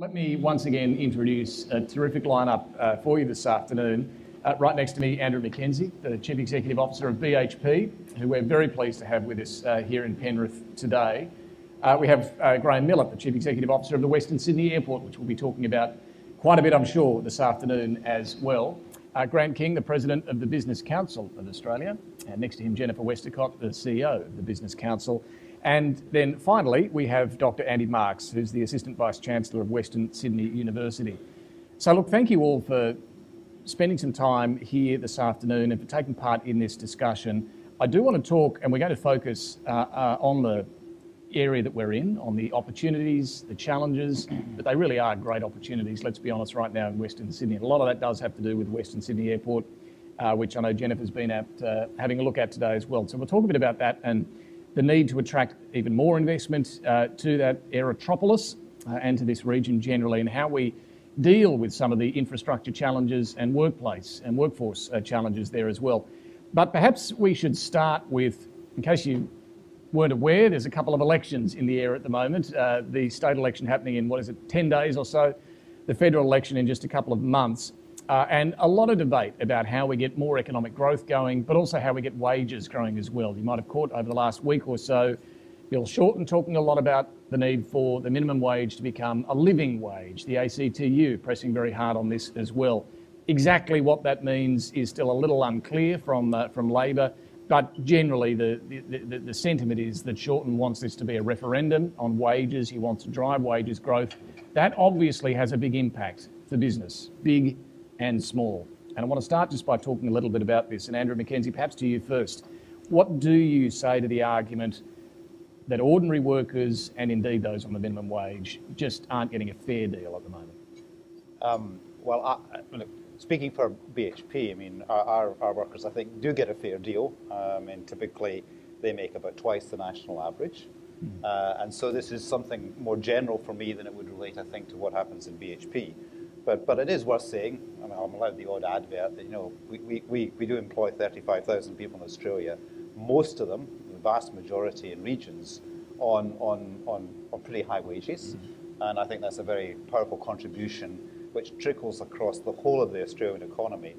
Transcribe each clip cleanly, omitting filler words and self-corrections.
Let me once again introduce a terrific lineup for you this afternoon. Right next to me, Andrew Mackenzie, the Chief Executive Officer of BHP, who we're very pleased to have with us here in Penrith today. We have Graham Millett, the Chief Executive Officer of the Western Sydney Airport, which we'll be talking about quite a bit, I'm sure, this afternoon as well. Grant King, the President of the Business Council of Australia. And next to him, Jennifer Westacott, the CEO of the Business Council. And then finally, we have Dr. Andy Marks, who's the Assistant Vice-Chancellor of Western Sydney University. So look, thank you all for spending some time here this afternoon and for taking part in this discussion. I do want to talk, and we're going to focus on the area that we're in, on the opportunities, the challenges, but they really are great opportunities, let's be honest, right now in Western Sydney. And a lot of that does have to do with Western Sydney Airport, which I know Jennifer's been at having a look at today as well. So we'll talk a bit about that and the need to attract even more investment to that aerotropolis and to this region generally, and how we deal with some of the infrastructure challenges and workplace and workforce challenges there as well. But perhaps we should start with, in case you weren't aware, there's a couple of elections in the air at the moment. The state election happening in, 10 days or so, the federal election in just a couple of months. And a lot of debate about how we get more economic growth going, but also how we get wages growing as well. You might have caught over the last week or so, Bill Shorten talking a lot about the need for the minimum wage to become a living wage, the ACTU pressing very hard on this as well. Exactly what that means is still a little unclear from Labor, but generally the sentiment is that Shorten wants this to be a referendum on wages. He wants to drive wages growth. That obviously has a big impact for business, big and small. And I want to start just by talking a little bit about this. And Andrew Mackenzie, perhaps to you first. What do you say to the argument that ordinary workers, and indeed those on the minimum wage, just aren't getting a fair deal at the moment? Speaking for BHP, I mean, our workers, I think, do get a fair deal. And typically, they make about twice the national average. And so this is something more general for me than it would relate, I think, to what happens in BHP. But it is worth saying, I mean, I'm allowed the odd advert, that, you know, we do employ 35,000 people in Australia, most of them, the vast majority in regions, on pretty high wages. And I think that's a very powerful contribution which trickles across the whole of the Australian economy.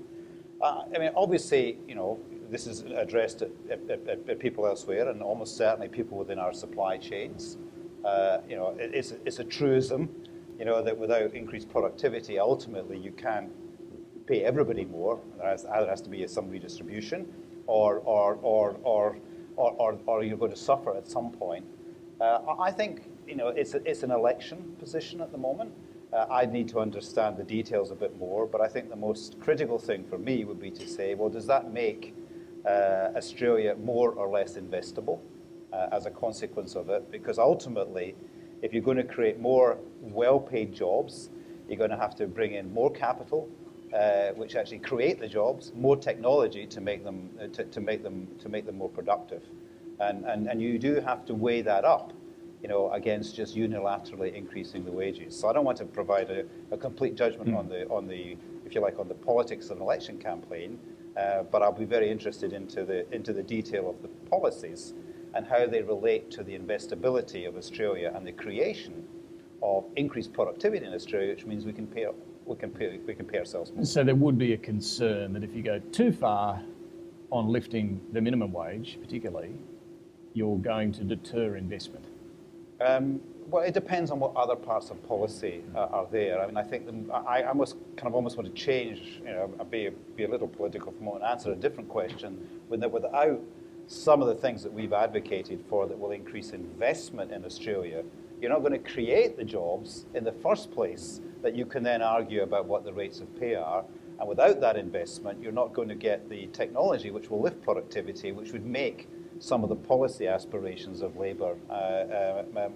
I mean, obviously, you know, this is addressed at people elsewhere, and almost certainly people within our supply chains. You know, it's a truism, you know, that without increased productivity, ultimately you can't pay everybody more. There has to be some redistribution, or you're going to suffer at some point. I think, you know, it's an election position at the moment. I need to understand the details a bit more, but I think the most critical thing for me would be to say, well, does that make Australia more or less investable as a consequence of it? Because ultimately, if you're going to create more well-paid jobs, you're going to have to bring in more capital, which actually create the jobs, more technology to make them more productive, and you do have to weigh that up, you know, against just unilaterally increasing the wages. So I don't want to provide a complete judgment on the, if you like, on the politics of an election campaign, but I'll be very interested into the detail of the policies and how they relate to the investability of Australia and the creation of increased productivity in Australia, which means we can pay ourselves more. So there would be a concern that if you go too far on lifting the minimum wage, particularly, you're going to deter investment. Well, it depends on what other parts of policy are there. I mean, I think I almost want to change, you know, be a little political for a moment, answer a different question, without some of the things that we've advocated for that will increase investment in Australia, you're not going to create the jobs in the first place that you can then argue about what the rates of pay are. And without that investment, you're not going to get the technology which will lift productivity, which would make some of the policy aspirations of Labor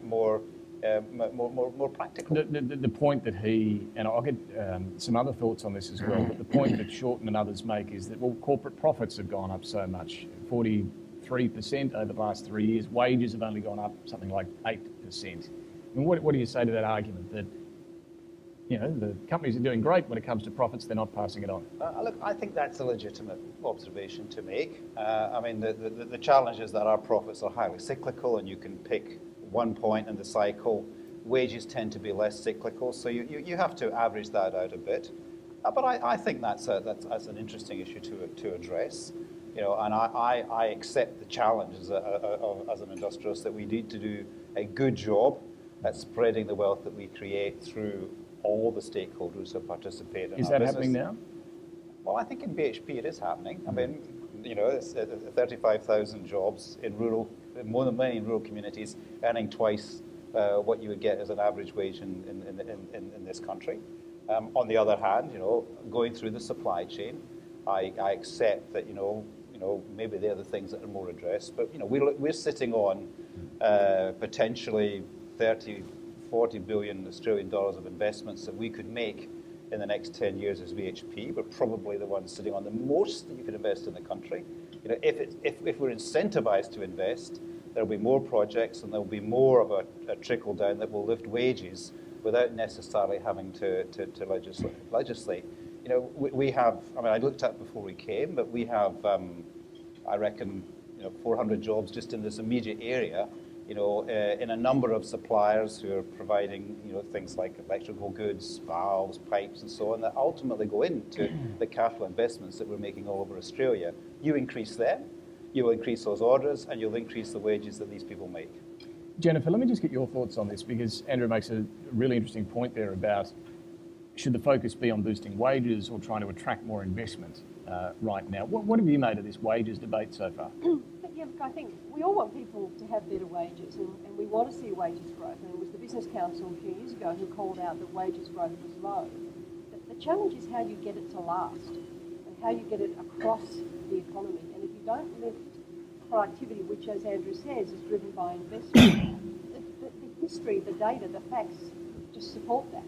more practical. The point that he, and I'll get some other thoughts on this as well, but the point that Shorten and others make is that, well, corporate profits have gone up so much, 43% over the last 3 years. Wages have only gone up something like 8%. I mean, what do you say to that argument that, you know, the companies are doing great when it comes to profits, they're not passing it on? Look, I think that's a legitimate observation to make. I mean, the challenge is that our profits are highly cyclical, and you can pick one point in the cycle wages tend to be less cyclical, so you have to average that out a bit. But I think that's an interesting issue to address. You know, and I accept the challenge as an industrialist that we need to do a good job at spreading the wealth that we create through all the stakeholders who participate in our business. Is that happening now? Well, I think in BHP it is happening. I mean, you know, it's 35,000 jobs in more than many in rural communities, earning twice what you would get as an average wage in this country. On the other hand, you know, going through the supply chain, I accept that, you know, maybe they're the things that are more addressed. But, you know, we're sitting on potentially 30, 40 billion Australian dollars of investments that we could make in the next 10 years as BHP. We're probably the ones sitting on the most that you could invest in the country. You know, if we're incentivized to invest, there'll be more projects and there'll be more of a trickle down that will lift wages without necessarily having to legislate. You know, we have, I mean, I looked at before we came, but we have, I reckon, 400 jobs just in this immediate area, in a number of suppliers who are providing, things like electrical goods, valves, pipes, and so on, that ultimately go into the capital investments that we're making all over Australia. You increase them, you'll increase those orders, and you'll increase the wages that these people make. Jennifer, let me just get your thoughts on this, because Andrew makes a really interesting point there about should the focus be on boosting wages or trying to attract more investment right now? What have you made of this wages debate so far? Yeah, look, I think we all want people to have better wages, and we want to see wages growth. And it was the Business Council a few years ago who called out that wages growth was low. The challenge is how you get it to last and how you get it across the economy. And if you don't lift productivity, which, as Andrew says, is driven by investment, the history, the data, the facts just support that.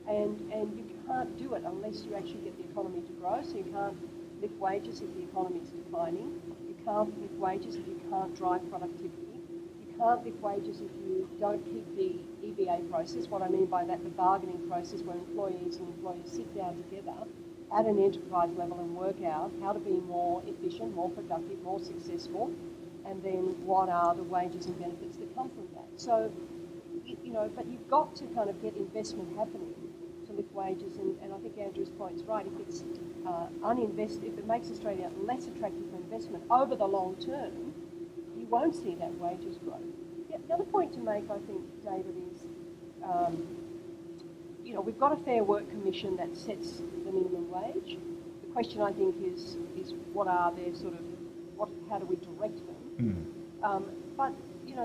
And you can't do it unless you actually get the economy to grow. So you can't lift wages if the economy is declining. You can't lift wages if you can't drive productivity. You can't lift wages if you don't keep the EBA process. What I mean by that, the bargaining process where employees and employers sit down together at an enterprise level and work out how to be more efficient, more productive, more successful, and then what are the wages and benefits that come from that. So, but you've got to kind of get investment happening to lift wages, and I think Andrew's point is right. If it's uninvested, if it makes Australia less attractive for investment over the long term, you won't see that wages growth. The other point to make, I think, David, is we've got a Fair Work Commission that sets the minimum wage. The question, I think, is what are their sort of how do we direct them? But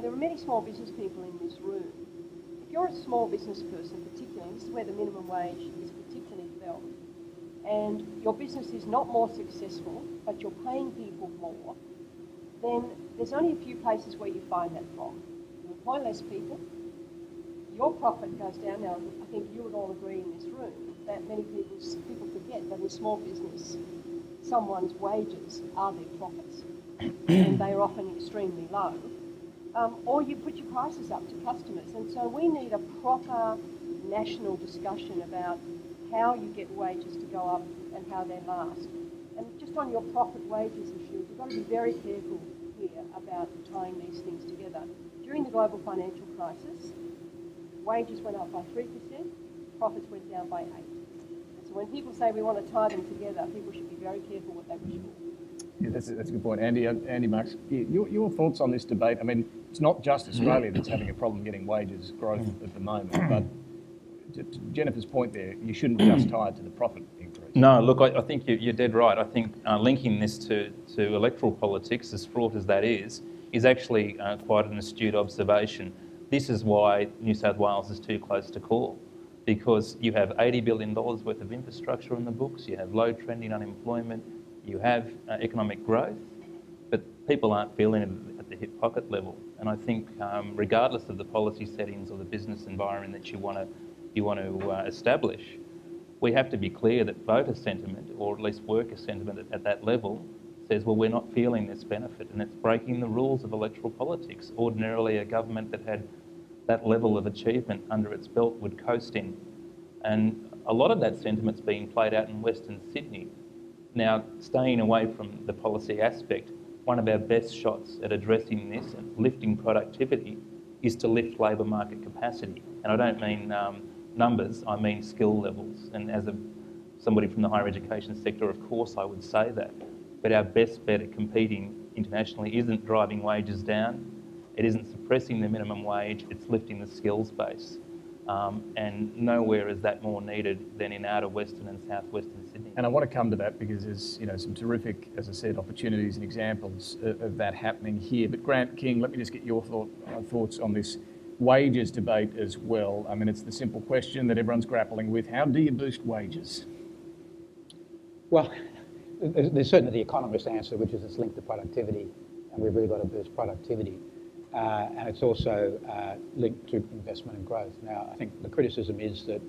there are many small business people in this room. If you're a small business person, particularly, this is where the minimum wage is particularly felt, and your business is not more successful, but you're paying people more, then there's only a few places where you find that from. You employ less people, your profit goes down. Now, I think you would all agree in this room that many people forget that in small business, someone's wages are their profits, and they are often extremely low. Or you put your prices up to customers. And so we need a proper national discussion about how you get wages to go up and how they last. And just on your profit wages issue, you've got to be very careful here about tying these things together. During the global financial crisis, wages went up by 3%, profits went down by 8%. So when people say we want to tie them together, people should be very careful what they wish for. Yeah, that's a good point. Andy Marks, your thoughts on this debate? I mean, it's not just Australia that's having a problem getting wages growth at the moment, but to Jennifer's point there, you shouldn't just tie it to the profit increase. No, look, I think you're dead right. I think linking this to electoral politics, as fraught as that is actually quite an astute observation. This is why New South Wales is too close to call, because you have $80 billion worth of infrastructure on the books, you have low trending unemployment, you have economic growth, but people aren't feeling it at the hip pocket level. And I think regardless of the policy settings or the business environment that you want to establish, we have to be clear that voter sentiment, or at least worker sentiment at that level, says, well, we're not feeling this benefit, and it's breaking the rules of electoral politics. Ordinarily, a government that had that level of achievement under its belt would coast in. And a lot of that sentiment's being played out in Western Sydney. Now, staying away from the policy aspect, one of our best shots at addressing this and lifting productivity is to lift labour market capacity. And I don't mean numbers, I mean skill levels. And as somebody from the higher education sector, of course I would say that. But our best bet at competing internationally isn't driving wages down, it isn't suppressing the minimum wage, it's lifting the skills base. And nowhere is that more needed than in outer Western and southwestern Sydney. And I want to come to that because there's some terrific, as I said, opportunities and examples of that happening here. But Grant King, let me just get your thoughts on this wages debate as well. I mean, it's the simple question that everyone's grappling with. How do you boost wages? Well, there's certainly the economist answer, which is it's linked to productivity, and we've really got to boost productivity. And it's also linked to investment and growth. Now, I think the criticism is that,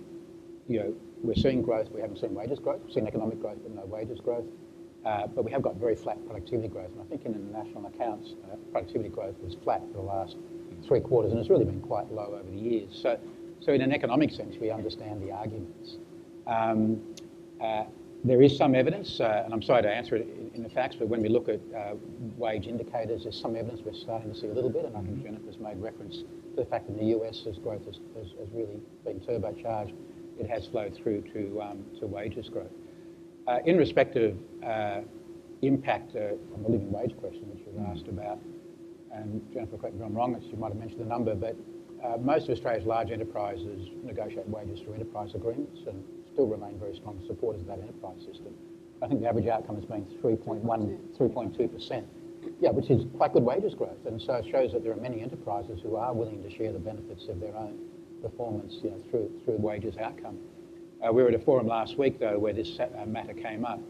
we're seeing growth, we haven't seen wages growth. We've seen economic growth, but no wages growth. But we have got very flat productivity growth. And I think in the national accounts, productivity growth was flat for the last 3 quarters, and it's really been quite low over the years. So in an economic sense, we understand the arguments. There is some evidence, and I'm sorry to answer it in the facts, but when we look at wage indicators, there's some evidence we're starting to see a little bit, and I think Jennifer's made reference to the fact that in the US, as growth has really been turbocharged, it has flowed through to wages growth. In respect of impact on the living wage question, which was asked about, and Jennifer, correct me if I'm wrong, she might have mentioned the number, but most of Australia's large enterprises negotiate wages through enterprise agreements and still remain very strong supporters of that enterprise system. I think the average outcome has been 3.2%, which is quite good wages growth. And so it shows that there are many enterprises who are willing to share the benefits of their own performance through wages outcome. We were at a forum last week, though, where this matter came up,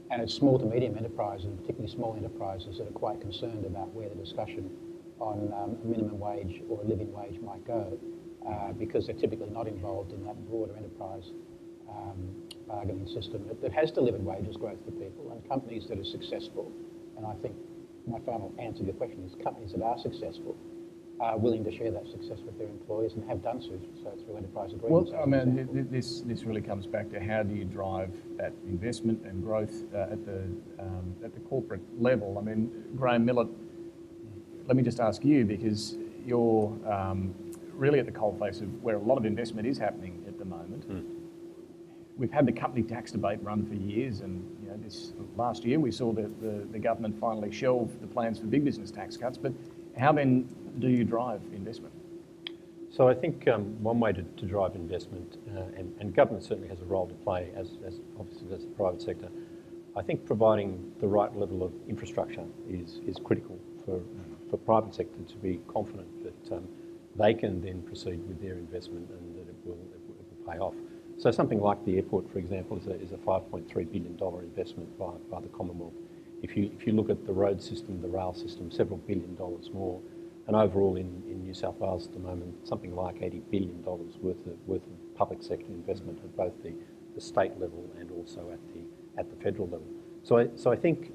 and it's small to medium enterprises, particularly small enterprises, that are quite concerned about where the discussion on a minimum wage or a living wage might go, because they're typically not involved in that broader enterprise bargaining system that has delivered wages growth for people, and companies that are successful. And I think my final answer to your question is companies that are successful are willing to share that success with their employees and have done so through enterprise agreements. Well, I mean, this really comes back to how do you drive that investment and growth at the corporate level. I mean, Graham, Millett, let me just ask you, because you're really at the coalface of where a lot of investment is happening at the moment. We've had the company tax debate run for years, and this last year we saw the government finally shelve the plans for big business tax cuts. But how then do you drive investment? So I think one way to drive investment, and government certainly has a role to play as obviously as the private sector, I think providing the right level of infrastructure is critical for private sector to be confident that they can then proceed with their investment and that it will pay off. So something like the airport, for example, is a $5.3 billion investment by the Commonwealth. If you look at the road system, the rail system, several $1 billion more, and overall in New South Wales at the moment, something like $80 billion worth of public sector investment at both the state level and also at the federal level. So I think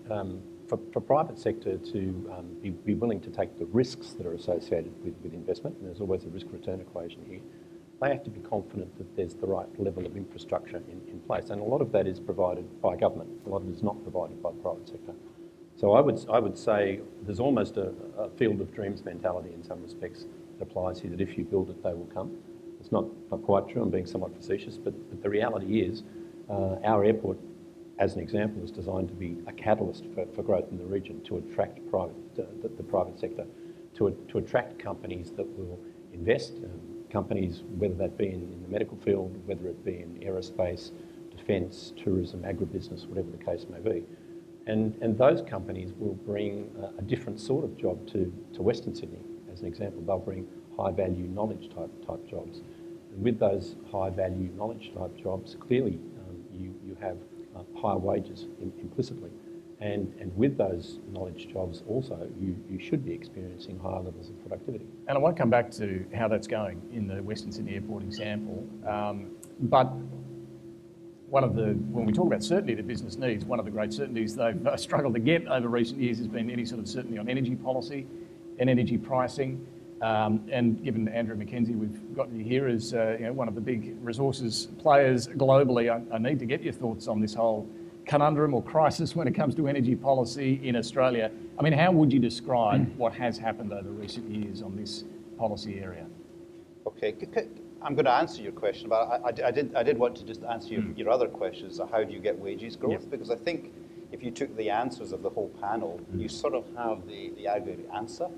for private sector to be willing to take the risks that are associated with investment, and there's always a risk-return equation here, they have to be confident that there's the right level of infrastructure in place. And a lot of that is provided by government. A lot of it is not provided by the private sector. So I would say there's almost a field of dreams mentality in some respects that applies here, that if you build it, they will come. It's not quite true, I'm being somewhat facetious, but the reality is our airport, as an example, is designed to be a catalyst for growth in the region, to attract the private sector, to attract companies that will invest, companies, whether that be in the medical field, whether it be in aerospace, defence, tourism, agribusiness, whatever the case may be. And those companies will bring a different sort of job to Western Sydney. As an example, they'll bring high-value knowledge type jobs. And with those high-value knowledge type jobs, clearly you have higher wages implicitly. And with those knowledge jobs also, you should be experiencing higher levels of productivity. And I want to come back to how that's going in the Western Sydney Airport example. But when we talk about certainty that business needs, one of the great certainties they've struggled to get over recent years has been any sort of certainty on energy policy and energy pricing. And given Andrew Mackenzie, we've got you here as one of the big resources players globally, I need to get your thoughts on this whole conundrum or crisis when it comes to energy policy in Australia. I mean, how would you describe what has happened over recent years on this policy area? Okay, I'm going to answer your question, but I did want to just answer your other questions. So how do you get wages growth? Yep. Because I think if you took the answers of the whole panel, you sort of have the aggregate answer.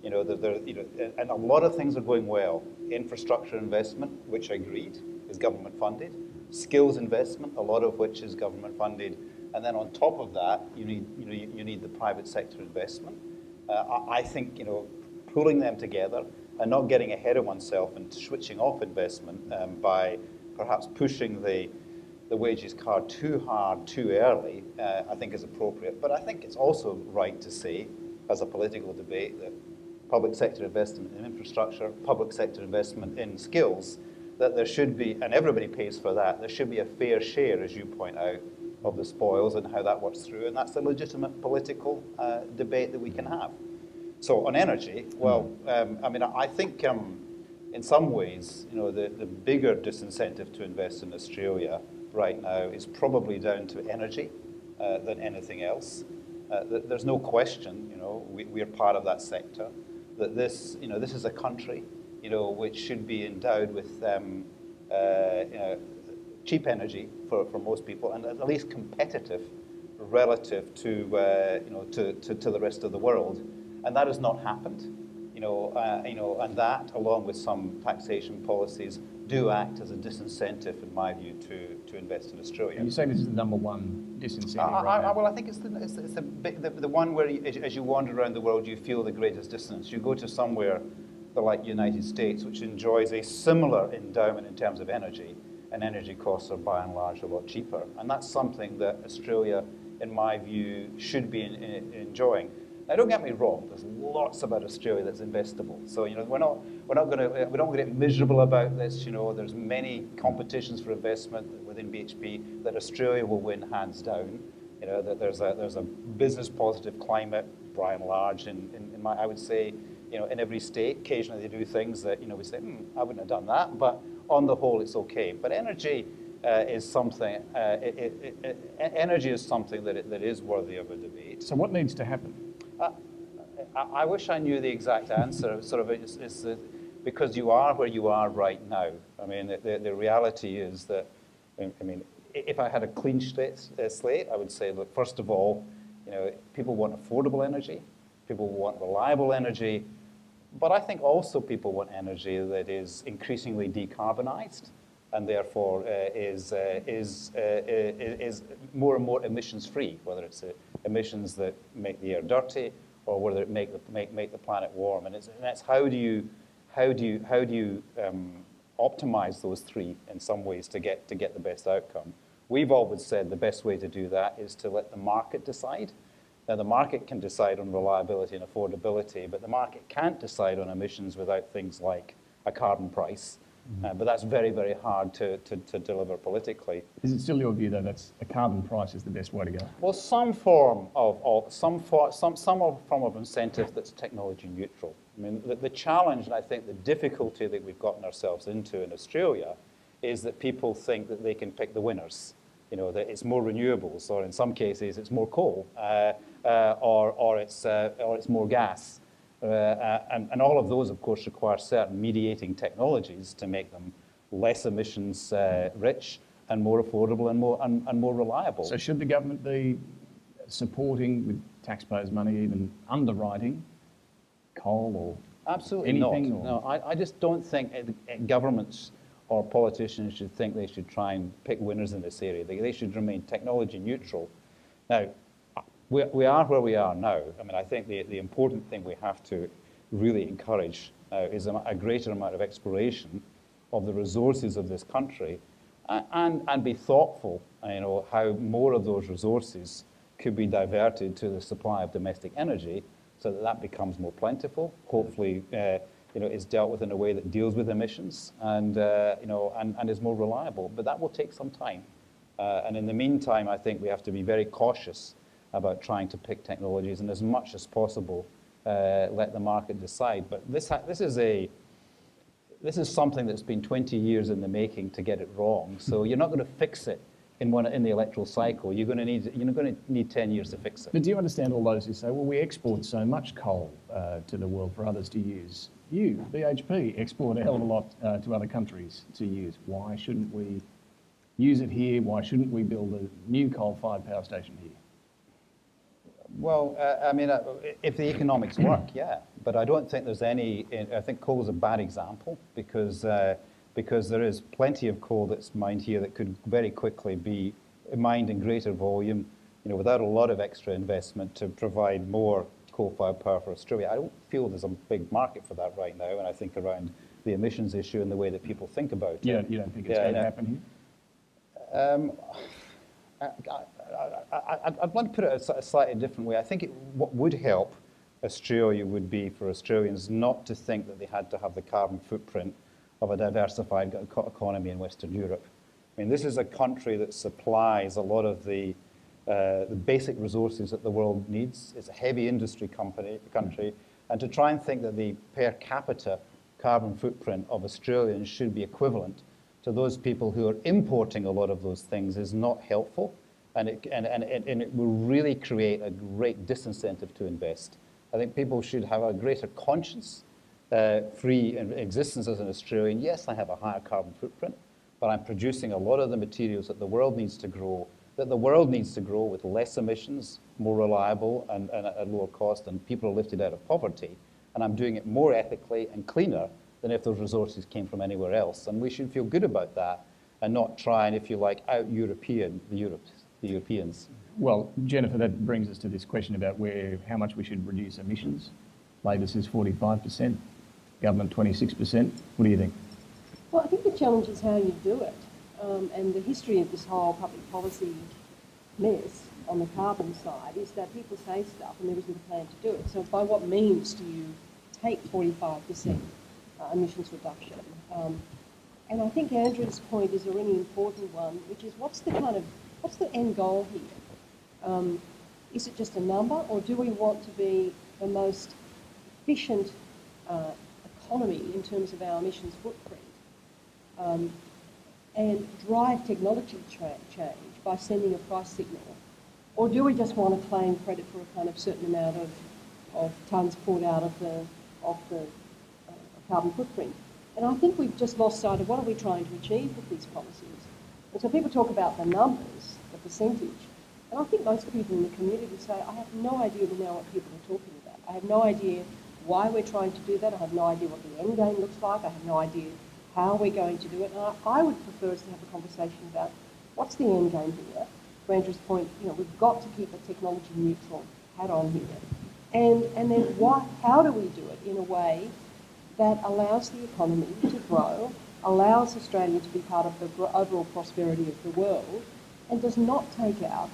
You know, and a lot of things are going well. Infrastructure investment, which I agreed, is government funded. Skills investment, a lot of which is government funded. And then on top of that, you need the private sector investment. I think, pulling them together and not getting ahead of oneself and switching off investment by perhaps pushing the wages card too hard, too early, I think is appropriate. But I think it's also right to say, as a political debate, that public sector investment in infrastructure, public sector investment in skills, that there should be, and everybody pays for that, there should be a fair share, as you point out, of the spoils and how that works through. And that's a legitimate political debate that we can have. So on energy, well, I think in some ways, the bigger disincentive to invest in Australia right now is probably down to energy than anything else. There's no question, we're part of that sector, that this is a country, which should be endowed with cheap energy for most people, and at least competitive relative to the rest of the world. And that has not happened, and that, along with some taxation policies, do act as a disincentive, in my view, to invest in Australia. Are you saying this is the number one disincentive right now? Well, I think it's the one where, as you wander around the world, you feel the greatest dissonance. You go to somewhere like the United States, which enjoys a similar endowment in terms of energy, and energy costs are by and large a lot cheaper. And that's something that Australia, in my view, should be enjoying. Now, don't get me wrong. There's lots about Australia that's investable. So, we don't get miserable about this. There's many competitions for investment within BHP that Australia will win hands down. That there's a business positive climate, by and large, I would say, in every state. Occasionally they do things that we say, I wouldn't have done that. But on the whole, it's okay. But energy is something. Energy is something that is worthy of a debate. So what needs to happen? I wish I knew the exact answer. Because you are where you are right now. I mean, the reality is that, if I had a clean slate, I would say, look, first of all, people want affordable energy, people want reliable energy, but I think also people want energy that is increasingly decarbonized, and therefore is more and more emissions free, whether it's emissions that make the air dirty or whether it make the planet warm. And that's how do you optimize those three in some ways to get the best outcome. We've always said the best way to do that is to let the market decide. Now, the market can decide on reliability and affordability, but the market can't decide on emissions without things like a carbon price. But that's very, very hard to deliver politically. Is it still your view, though, that a carbon price is the best way to go? Well, some form of incentive that's technology neutral. I mean, the challenge, and I think the difficulty that we've gotten ourselves into in Australia, is that people think that they can pick the winners. That it's more renewables, or in some cases it's more coal, or it's more gas. And all of those, of course, require certain mediating technologies to make them less emissions rich and more affordable and more reliable. So should the government be supporting, with taxpayers' money, even underwriting coal or Absolutely anything? not. No, I just don't think governments or politicians should think they should try and pick winners in this area. They should remain technology neutral. Now, we are where we are now. I mean, I think the important thing we have to really encourage now is a greater amount of exploration of the resources of this country, and be thoughtful, how more of those resources could be diverted to the supply of domestic energy, so that becomes more plentiful. Hopefully, is dealt with in a way that deals with emissions and is more reliable. But that will take some time. And in the meantime, I think we have to be very cautious about trying to pick technologies, and as much as possible, let the market decide. But this is something that's been 20 years in the making to get it wrong. So you're not going to fix it in the electoral cycle, you're going to need 10 years to fix it. But do you understand all those who say, well, we export so much coal to the world for others to use? You, BHP, export a hell of a lot to other countries to use. Why shouldn't we use it here? Why shouldn't we build a new coal-fired power station here? Well, I mean, if the economics work, yeah. But I don't think there's any. I think coal is a bad example because there is plenty of coal that's mined here that could very quickly be mined in greater volume, without a lot of extra investment to provide more coal-fired power for Australia. I don't feel there's a big market for that right now, and I think around the emissions issue and the way that people think about it. You don't think it's going to happen here? I'd want to put it a slightly different way. I think what would help Australia would be for Australians not to think that they had to have the carbon footprint of a diversified economy in Western Europe. I mean, this is a country that supplies a lot of the basic resources that the world needs. It's a heavy industry country, and to try and think that the per capita carbon footprint of Australians should be equivalent to those people who are importing a lot of those things is not helpful, and it will really create a great disincentive to invest. I think people should have a greater conscience free existence as an Australian. Yes, I have a higher carbon footprint, but I'm producing a lot of the materials that the world needs to grow, with less emissions, more reliable and at lower cost, and people are lifted out of poverty. And I'm doing it more ethically and cleaner than if those resources came from anywhere else. And we should feel good about that and not try and, if you like, out-European the Europeans. Well, Jennifer, that brings us to this question about how much we should reduce emissions. Labor says 45%, government 26%. What do you think? Well, I think the challenge is how you do it. And the history of this whole public policy mess on the carbon side is that people say stuff and there isn't a plan to do it. So by what means do you take 45% emissions reduction? And I think Andrew's point is a really important one, which is what's the end goal here? Is it just a number, or do we want to be the most efficient economy in terms of our emissions footprint and drive technology change by sending a price signal? Or do we just want to claim credit for a kind of certain amount of tonnes pulled out of the carbon footprint? And I think we've just lost sight of what are we trying to achieve with these policies. And so people talk about the numbers, the percentage, and I think most people in the community say, I have no idea now what people are talking about. I have no idea why we're trying to do that. I have no idea what the end game looks like. I have no idea how we're going to do it. And I would prefer us to have a conversation about what's the end game here. To Andrew's point, we've got to keep a technology neutral hat on here. And then how do we do it in a way that allows the economy to grow, allows Australia to be part of the overall prosperity of the world, and does not take out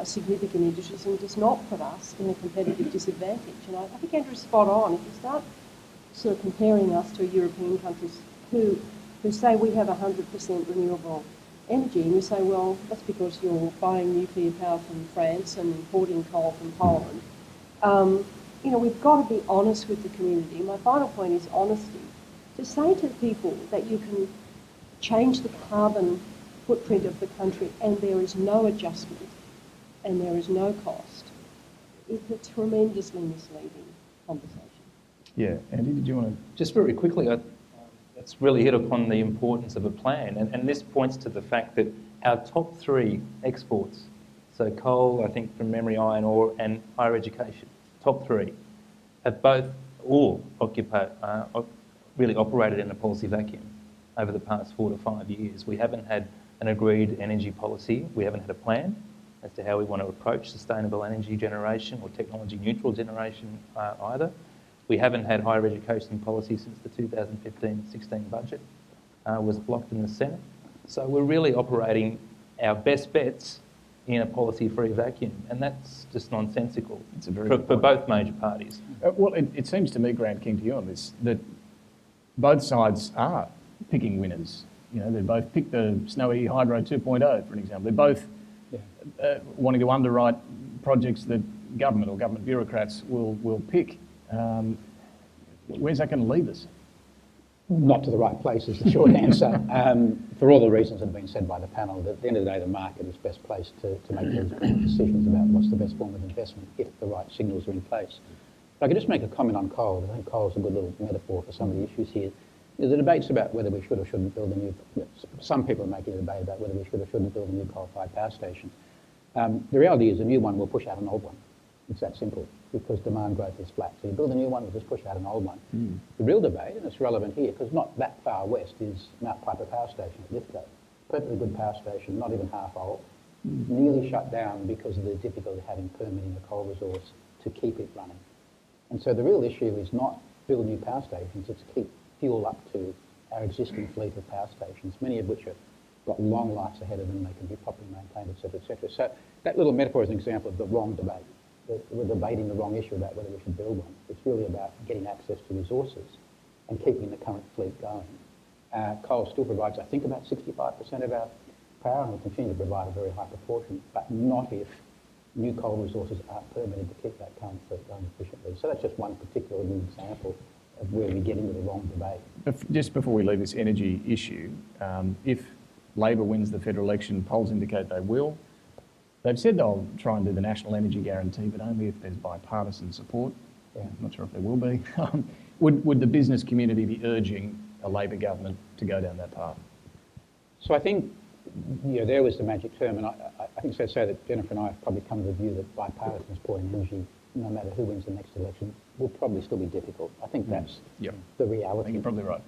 significant industries and does not put us in a competitive disadvantage. And I think Andrew's spot on. If you start sort of comparing us to European countries who say we have 100% renewable energy, and you say, well, that's because you're buying nuclear power from France and importing coal from Poland. We've got to be honest with the community. My final point is honesty. To say to people that you can change the carbon footprint of the country and there is no adjustment and there is no cost, it's a tremendously misleading conversation. Yeah, Andy, did you want to... Just very quickly, that's really hit upon the importance of a plan, and this points to the fact that our top three exports, so coal, I think from memory, iron ore and higher education, top three, have all really operated in a policy vacuum over the past 4 to 5 years. We haven't had an agreed energy policy. We haven't had a plan as to how we want to approach sustainable energy generation or technology neutral generation either. We haven't had higher education policy since the 2015-16 budget was blocked in the Senate. So we're really operating our best bets in a policy-free vacuum, and that's just nonsensical for both major parties. Well, it seems to me, Grant, keen to you on this, that both sides are picking winners. They both picked the Snowy Hydro 2.0, for an example. They're both wanting to underwrite projects that government or government bureaucrats will pick. Where's that going to leave us? Not to the right place is the short answer. For all the reasons that have been said by the panel, that at the end of the day, the market is best placed to make those decisions about what's the best form of investment if the right signals are in place. If I could just make a comment on coal. I think coal is a good little metaphor for some of the issues here. The debate's about whether we should or shouldn't build a new... Some people are making a debate about whether we should or shouldn't build a new coal-fired power station. The reality is a new one will push out an old one. It's that simple, because demand growth is flat. So you build a new one, we'll just push out an old one. The real debate, and it's relevant here, because not that far west, is Mount Piper Power Station at Lithgow. Perfectly good power station, not even half old. Nearly shut down because of the difficulty having permitting a coal resource to keep it running. And so the real issue is not build new power stations, it's keep fuel up to our existing fleet of power stations, many of which have got long lives ahead of them, they can be properly maintained, etc., etc. So that little metaphor is an example of the wrong debate. We're debating the wrong issue about whether we should build one. It's really about getting access to resources and keeping the current fleet going. Coal still provides, I think, about 65% of our power, and will continue to provide a very high proportion, but not if new coal resources aren't permitted to keep that current fleet going efficiently. So that's just one particular example of where we get into the wrong debate. Just before we leave this energy issue, if Labor wins the federal election, polls indicate they will. They've said they'll try and do the National Energy Guarantee, but only if there's bipartisan support. Yeah. I'm not sure if there will be. Would the business community be urging a Labor government to go down that path? So I think, there was the magic term, and I think it's fair to say that Jennifer and I have probably come to the view that bipartisan support in energy, no matter who wins the next election, will probably still be difficult. I think that's the reality. I think you're probably right.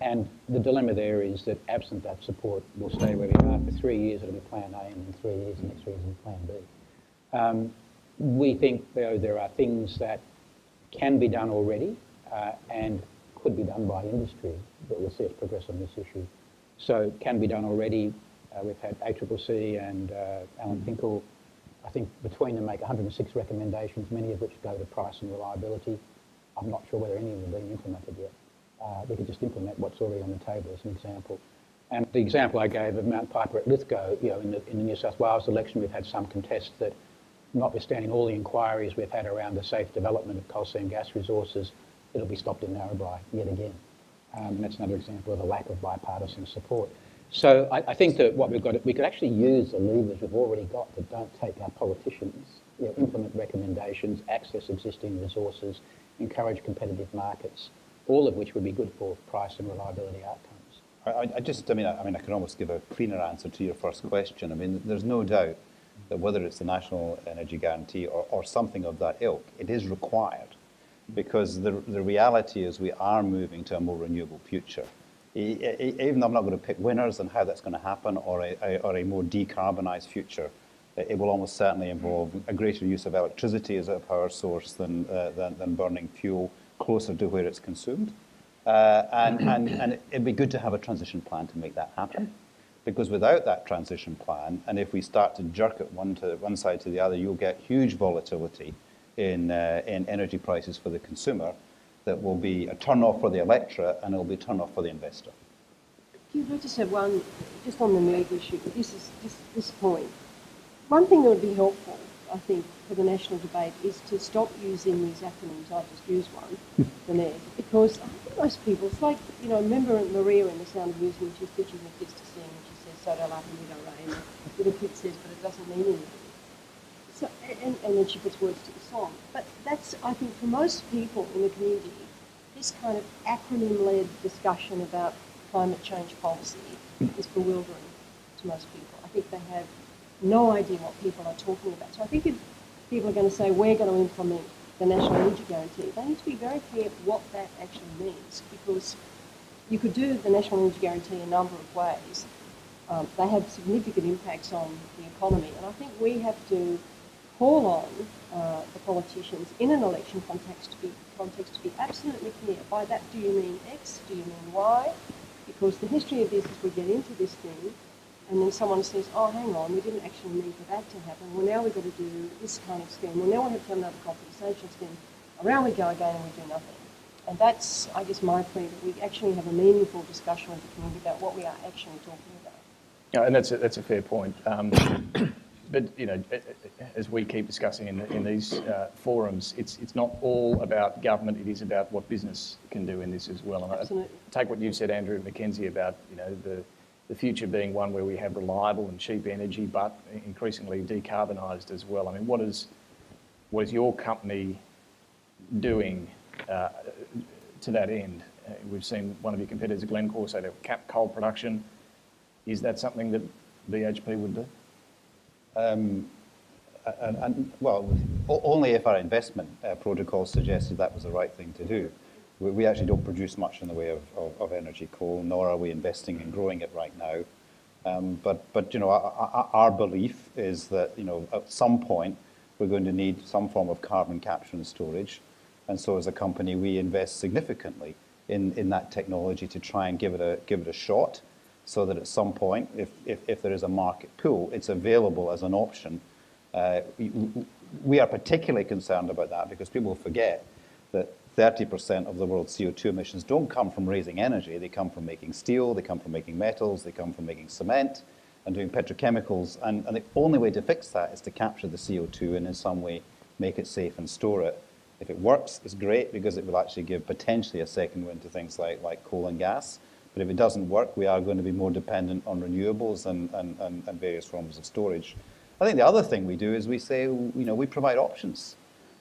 And the dilemma there is that absent that support, we'll stay where we are. For 3 years it'll be Plan A, and in 3 years, the next 3 years it'll be Plan B. We think there are things that can be done already and could be done by industry that will see us progress on this issue. So can be done already. We've had ACCC and Alan Finkel, I think between them make 106 recommendations, many of which go to price and reliability. I'm not sure whether any of them are being implemented yet. We could just implement what's already on the table as an example. And the example I gave of Mount Piper at Lithgow, in the New South Wales election, we've had some contests that, notwithstanding all the inquiries we've had around the safe development of coal seam gas resources, it'll be stopped in Narrabri yet again. And that's another example of a lack of bipartisan support. So I think that what we've got, we could actually use the levers we've already got that don't take our politicians, implement recommendations, access existing resources, encourage competitive markets, all of which would be good for price and reliability outcomes. I can almost give a cleaner answer to your first question. I mean, there's no doubt that whether it's the National Energy Guarantee or something of that ilk, it is required, because the reality is we are moving to a more renewable future. Even though I'm not going to pick winners and how that's going to happen, or a more decarbonised future, it will almost certainly involve a greater use of electricity as a power source than burning fuel closer to where it's consumed. And it'd be good to have a transition plan to make that happen. Because without that transition plan, and if we start to jerk it one side to the other, you'll get huge volatility in energy prices for the consumer. That will be a turn-off for the electorate, and it'll be a turn-off for the investor. I just have one, just on the Millett issue, but this point. One thing that would be helpful, I think, for the national debate is to stop using these acronyms. I've just used one, the NED, because I think most people, it's like, remember Maria in The Sound of Music when she's teaching her kids to sing, and she says, so do la and rain, and the little kid says, but it doesn't mean anything. So, and then she puts words to the song. But that's, I think, for most people in the community, this kind of acronym-led discussion about climate change policy is bewildering to most people. I think they have no idea what people are talking about. So I think if people are going to say, we're going to implement the National Energy Guarantee, they need to be very clear what that actually means, because you could do the National Energy Guarantee a number of ways. They have significant impacts on the economy, and I think we have to call on the politicians in an election context to be absolutely clear. By that, do you mean X? Do you mean Y? Because the history of this is we get into this thing, and then someone says, oh, hang on, we didn't actually mean for that to happen. Well, now we've got to do this kind of scheme. Well, now we have to have another compensation scheme. Around we go again, and we do nothing. And that's, I guess, my plea, that we actually have a meaningful discussion with the community about what we are actually talking about. Yeah, and that's a fair point. But you know, as we keep discussing in these forums, it's not all about government. It is about what business can do in this as well. And Absolutely. I take what you've said, Andrew and Mackenzie, about the future being one where we have reliable and cheap energy, but increasingly decarbonised as well. I mean, what is your company doing to that end? We've seen one of your competitors, Glencore, say they'll cap coal production. Is that something that BHP would do? Well, only if our investment protocol suggested that was the right thing to do. We actually don't produce much in the way of energy coal, nor are we investing in growing it right now. But you know, our belief is that, you know, at some point we're going to need some form of carbon capture and storage, and so as a company we invest significantly in that technology to try and give it a shot, so that at some point, if there is a market pull, it's available as an option. We are particularly concerned about that because people forget that 30% of the world's CO2 emissions don't come from raising energy. They come from making steel, they come from making metals, they come from making cement and doing petrochemicals. And the only way to fix that is to capture the CO2 and in some way make it safe and store it. If it works, it's great because it will actually give potentially a second wind to things like coal and gas. But if it doesn't work, we are going to be more dependent on renewables and various forms of storage. I think the other thing we do is we say, you know, we provide options.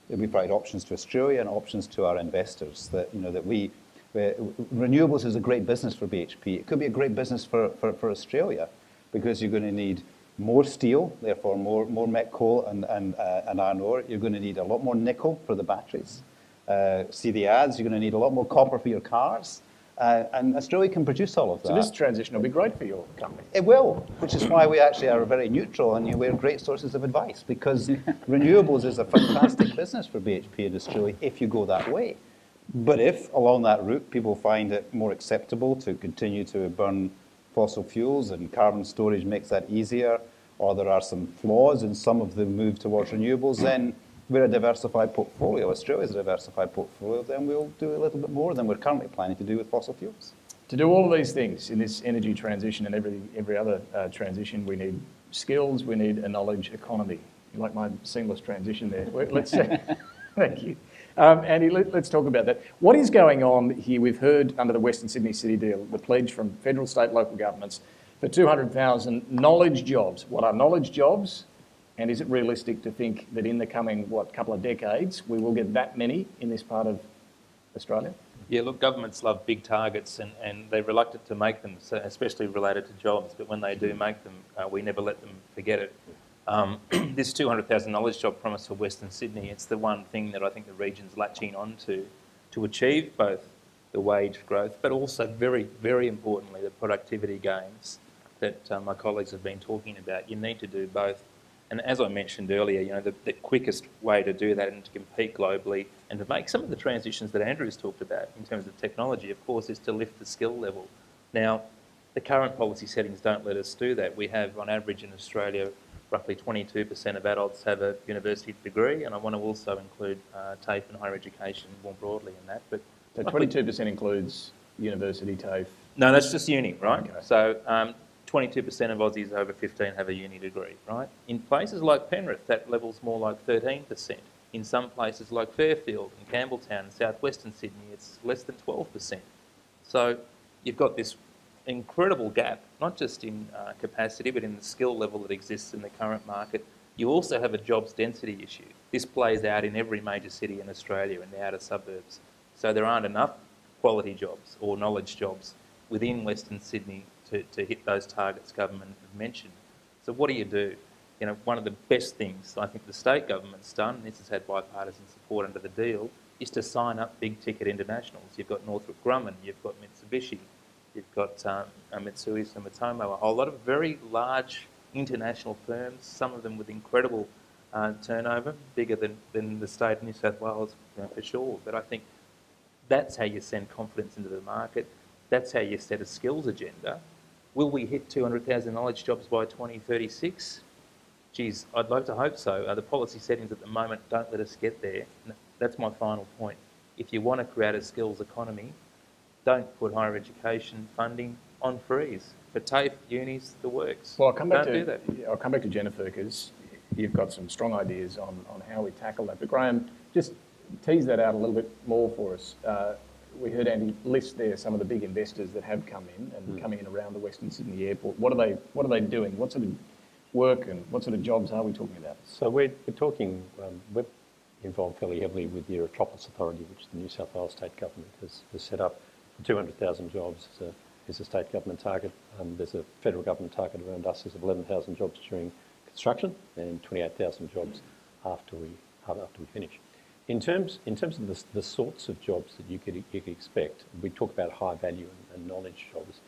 We provide options to Australia and options to our investors. That, you know, that renewables is a great business for BHP. It could be a great business for Australia because you're going to need more steel, therefore more met coal and iron ore. You're going to need a lot more nickel for the batteries. See the ads. You're going to need a lot more copper for your cars. And Australia can produce all of that. So this transition will be great for your company. It will, which is why we actually are very neutral and we're great sources of advice, because renewables is a fantastic business for BHP and Australia if you go that way. But if, along that route, people find it more acceptable to continue to burn fossil fuels and carbon storage makes that easier, or there are some flaws in some of the move towards renewables, then we're a diversified portfolio. Australia's a diversified portfolio, then we'll do a little bit more than we're currently planning to do with fossil fuels. To do all of these things in this energy transition and every other transition, we need skills, we need a knowledge economy. You like my seamless transition there? Let's thank you. Andy, let's talk about that. What is going on here? We've heard under the Western Sydney City deal, the pledge from federal, state, local governments for 200,000 knowledge jobs. What are knowledge jobs? And is it realistic to think that in the coming, couple of decades, we will get that many in this part of Australia? Yeah, look, governments love big targets and they're reluctant to make them, so especially related to jobs. But when they do make them, we never let them forget it. This 200,000 knowledge job promise for Western Sydney, it's the one thing that I think the region's latching on to achieve both the wage growth, but also very, very importantly, the productivity gains that my colleagues have been talking about. You need to do both. And as I mentioned earlier, you know, the quickest way to do that and to compete globally and to make some of the transitions that Andrew's talked about in terms of technology, of course, is to lift the skill level. Now, the current policy settings don't let us do that. We have, on average in Australia, roughly 22% of adults have a university degree, and I want to also include TAFE and higher education more broadly in that. But so 22% includes university, TAFE? No, that's just uni, right? Okay. So 22% of Aussies over 15 have a uni degree, right? In places like Penrith, that level's more like 13%. In some places like Fairfield and Campbelltown and southwestern Sydney, it's less than 12%. So you've got this incredible gap, not just in capacity, but in the skill level that exists in the current market. You also have a jobs density issue. This plays out in every major city in Australia in the outer suburbs. So there aren't enough quality jobs or knowledge jobs within Western Sydney to hit those targets government have mentioned. So what do? You know, one of the best things I think the state government's done, and this has had bipartisan support under the deal, is to sign up big ticket internationals. You've got Northrop Grumman, you've got Mitsubishi, you've got Mitsui Sumitomo, a whole lot of very large international firms, some of them with incredible turnover, bigger than the state of New South Wales, you know, for sure. But I think that's how you send confidence into the market. That's how you set a skills agenda. Will we hit 200,000 knowledge jobs by 2036? Geez, I'd like to hope so. The policy settings at the moment don't let us get there. That's my final point. If you want to create a skills economy, don't put higher education funding on freeze. For TAFE, unis, the works. Well, I'll come back Can't to do that. I'll come back to Jennifer because you've got some strong ideas on how we tackle that. But Graham, just tease that out a little bit more for us. We heard Andy list there some of the big investors that have come in and coming in around the Western Sydney Airport. What are they doing? What sort of work and what sort of jobs are we talking about? So we're talking, we're involved fairly heavily with the Aerotropolis Authority, which the New South Wales state government has set up. 200,000 jobs is a state government target. There's a federal government target around us of 11,000 jobs during construction and 28,000 jobs after we finish. In terms of the sorts of jobs that you could expect, we talk about high value and knowledge jobs.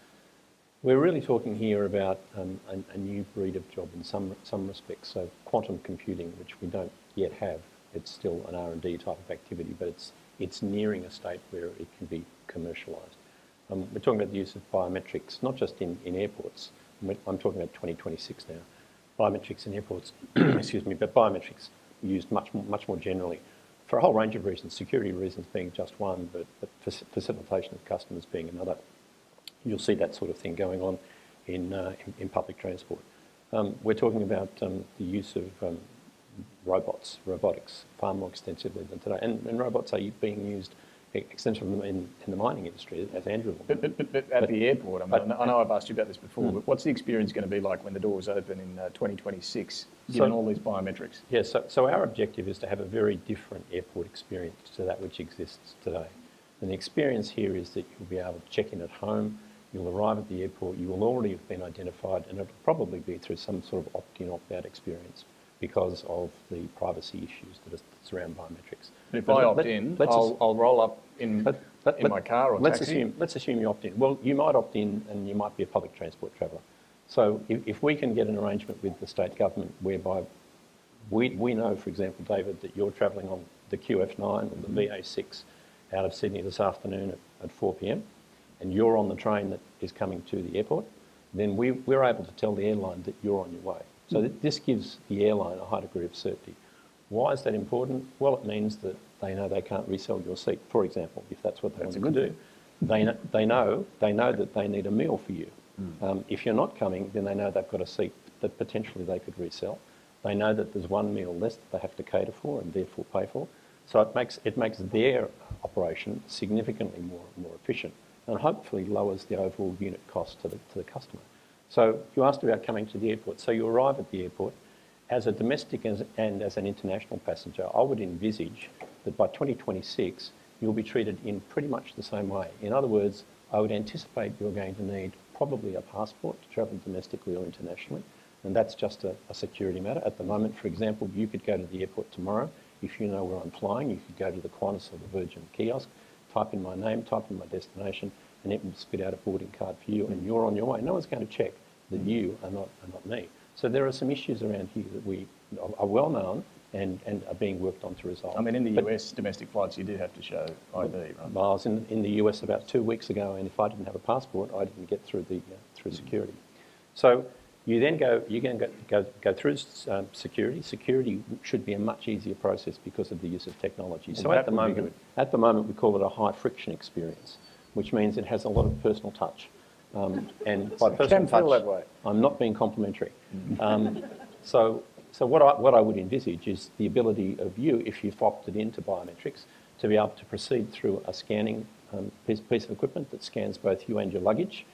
We're really talking here about a new breed of job in some respects. So quantum computing, which we don't yet have, it's still an R&D type of activity, but it's nearing a state where it can be commercialised. We're talking about the use of biometrics, not just in airports. I'm talking about 2026 now. Biometrics in airports, excuse me, but biometrics used much more generally for a whole range of reasons, security reasons being just one, but facilitation of customers being another. You'll see that sort of thing going on in public transport. We're talking about the use of robotics, far more extensively than today. And robots are being used extensively in the mining industry, as Andrew will know. But at the airport, I know I've asked you about this before, but what's the experience going to be like when the doors open in 2026, given all these biometrics? Yeah, so our objective is to have a very different airport experience to that which exists today. And the experience here is that you'll be able to check in at home, you'll arrive at the airport, you will already have been identified, and it'll probably be through some sort of opt-in, opt-out experience because of the privacy issues that surround biometrics. But if I opt in, I'll roll up in my car or taxi? Let's assume you opt in. Well, you might opt in and you might be a public transport traveller. So if we can get an arrangement with the state government whereby we know, for example, David, that you're travelling on the QF9 or the VA6 out of Sydney this afternoon at 4 p.m, and you're on the train that is coming to the airport, then we're able to tell the airline that you're on your way. So this gives the airline a high degree of certainty. Why is that important? Well, it means that they know they can't resell your seat, for example, if that's what they want to do. They know that they need a meal for you. If you're not coming, then they know they've got a seat that potentially they could resell. They know that there's one meal less that they have to cater for and therefore pay for. So it makes their operation significantly more efficient and hopefully lowers the overall unit cost to the customer. So you asked about coming to the airport. So you arrive at the airport. As a domestic and as an international passenger, I would envisage that by 2026, you'll be treated in pretty much the same way. In other words, I would anticipate you're going to need probably a passport to travel domestically or internationally, and that's just a security matter. At the moment, for example, you could go to the airport tomorrow. If you know where I'm flying, you could go to the Qantas or the Virgin kiosk, type in my name, type in my destination, and it will spit out a boarding card for you, and you're on your way. No one's going to check that you are not me. So there are some issues around here that we are well known and are being worked on to resolve. I mean, in the US, domestic flights, you do have to show ID, right? I was in the US about 2 weeks ago, and if I didn't have a passport, I didn't get through through security. So you then go through security. Security should be a much easier process because of the use of technology. So at the moment, we call it a high friction experience, which means it has a lot of personal touch. And by personal touch, I'm not being complimentary. So what I would envisage is the ability of you, if you've opted into biometrics, to be able to proceed through a scanning piece of equipment that scans both you and your luggage.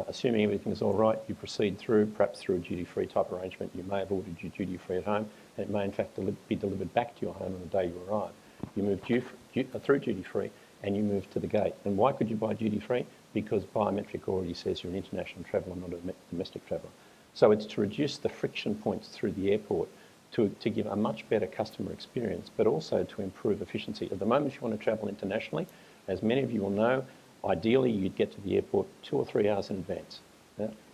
Assuming everything is all right, you proceed through, perhaps through a duty-free type arrangement. You may have ordered your duty-free at home, and it may in fact be delivered back to your home on the day you arrive. You move through duty-free, and you move to the gate. And why could you buy duty-free? Because biometric already says you're an international traveller, not a domestic traveller. So it's to reduce the friction points through the airport to give a much better customer experience, but also to improve efficiency. At the moment, if you want to travel internationally, as many of you will know, ideally you'd get to the airport 2 or 3 hours in advance.